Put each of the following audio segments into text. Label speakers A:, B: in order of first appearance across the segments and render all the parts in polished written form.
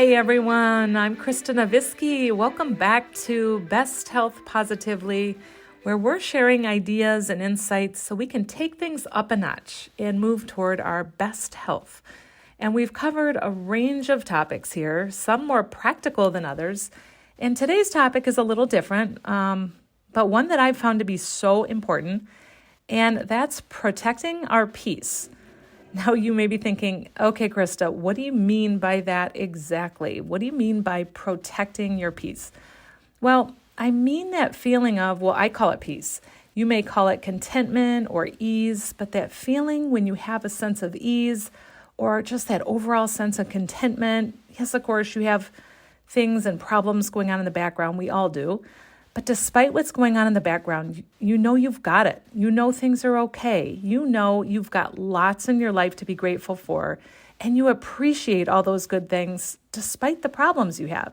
A: Hey everyone, I'm Krista Novisky. Welcome back to Best Health Positively, where we're sharing ideas and insights so we can take things up a notch and move toward our best health. And we've covered a range of topics here, some more practical than others. And today's topic is a little different, but one that I've found to be so important, and that's protecting our peace. Now you may be thinking, okay, Krista, what do you mean by that exactly? What do you mean by protecting your peace? Well, I mean that feeling of, well, I call it peace. You may call it contentment or ease, but that feeling when you have a sense of ease or just that overall sense of contentment. Yes, of course, you have things and problems going on in the background. We all do. But despite what's going on in the background, you know you've got it. You know things are okay. You know you've got lots in your life to be grateful for, and you appreciate all those good things despite the problems you have.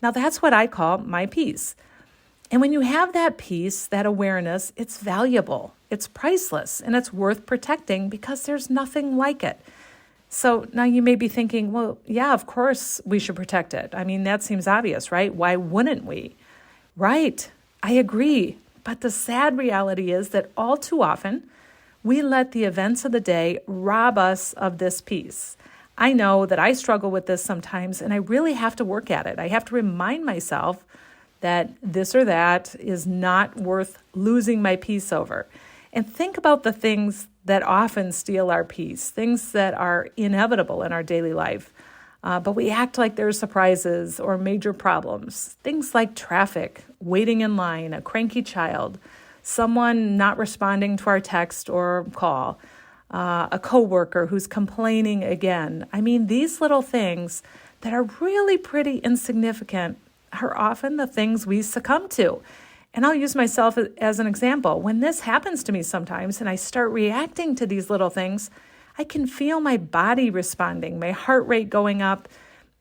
A: Now, that's what I call my peace. And when you have that peace, that awareness, it's valuable, it's priceless, and it's worth protecting because there's nothing like it. So now you may be thinking, well, yeah, of course we should protect it. I mean, that seems obvious, right? Why wouldn't we? Right, I agree. But the sad reality is that all too often, we let the events of the day rob us of this peace. I know that I struggle with this sometimes, and I really have to work at it. I have to remind myself that this or that is not worth losing my peace over. And think about the things that often steal our peace, things that are inevitable in our daily life. But we act like there's surprises or major problems. Things like traffic, waiting in line, a cranky child, someone not responding to our text or call, a coworker who's complaining again. I mean, these little things that are really pretty insignificant are often the things we succumb to. And I'll use myself as an example. When this happens to me sometimes and I start reacting to these little things, I can feel my body responding, my heart rate going up,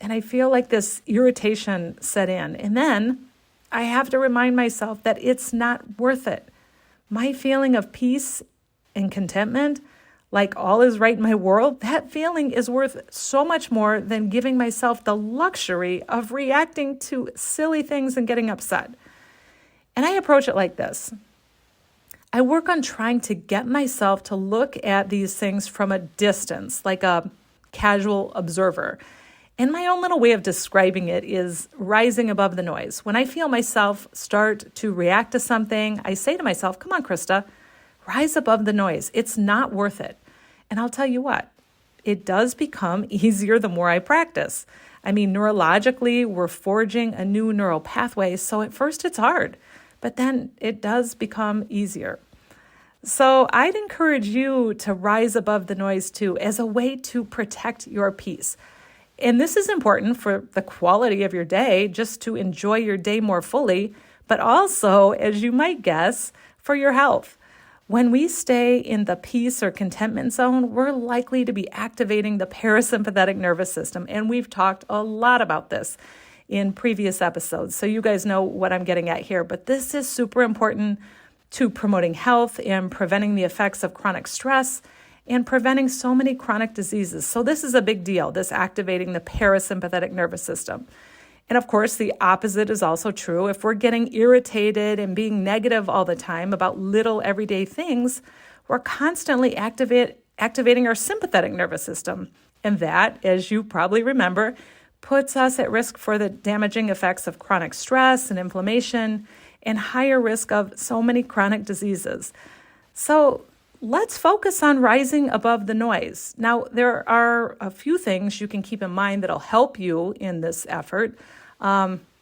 A: and I feel like this irritation set in. And then I have to remind myself that it's not worth it. My feeling of peace and contentment, like all is right in my world, that feeling is worth so much more than giving myself the luxury of reacting to silly things and getting upset. And I approach it like this. I work on trying to get myself to look at these things from a distance, like a casual observer. And my own little way of describing it is rising above the noise. When I feel myself start to react to something, I say to myself, come on, Krista, rise above the noise. It's not worth it. And I'll tell you what, it does become easier the more I practice. I mean, neurologically, we're forging a new neural pathway. So at first it's hard, but then it does become easier. So I'd encourage you to rise above the noise too, as a way to protect your peace. And this is important for the quality of your day, just to enjoy your day more fully, but also, as you might guess, for your health. When we stay in the peace or contentment zone, we're likely to be activating the parasympathetic nervous system. And we've talked a lot about this in previous episodes. So you guys know what I'm getting at here, but this is super important to promoting health and preventing the effects of chronic stress and preventing so many chronic diseases. So this is a big deal, this activating the parasympathetic nervous system. And of course, the opposite is also true. If we're getting irritated and being negative all the time about little everyday things, we're constantly activating our sympathetic nervous system. And that, as you probably remember, puts us at risk for the damaging effects of chronic stress and inflammation and higher risk of so many chronic diseases. So let's focus on rising above the noise. Now, there are a few things you can keep in mind that'll help you in this effort.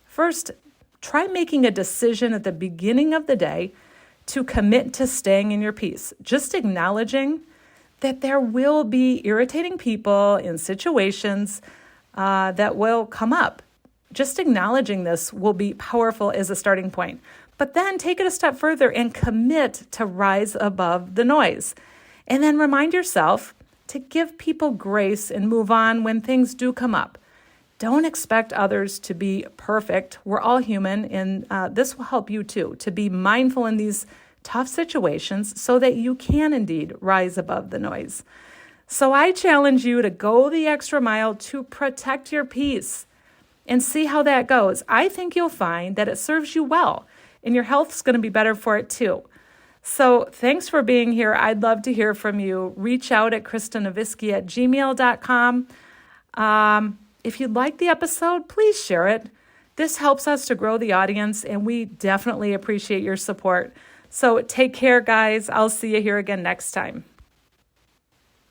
A: First, try making a decision at the beginning of the day to commit to staying in your peace. Just acknowledging that there will be irritating people in situations that will come up. Just acknowledging this will be powerful as a starting point. But then take it a step further and commit to rise above the noise. And then remind yourself to give people grace and move on when things do come up. Don't expect others to be perfect. We're all human, and this will help you too, to be mindful in these tough situations so that you can indeed rise above the noise. So I challenge you to go the extra mile to protect your peace. and see how that goes. I think you'll find that it serves you well, and your health's going to be better for it too. So thanks for being here. I'd love to hear from you. Reach out at kristanavisky@gmail.com. If you'd like the episode, please share it. This helps us to grow the audience, and we definitely appreciate your support. So take care, guys. I'll see you here again next time.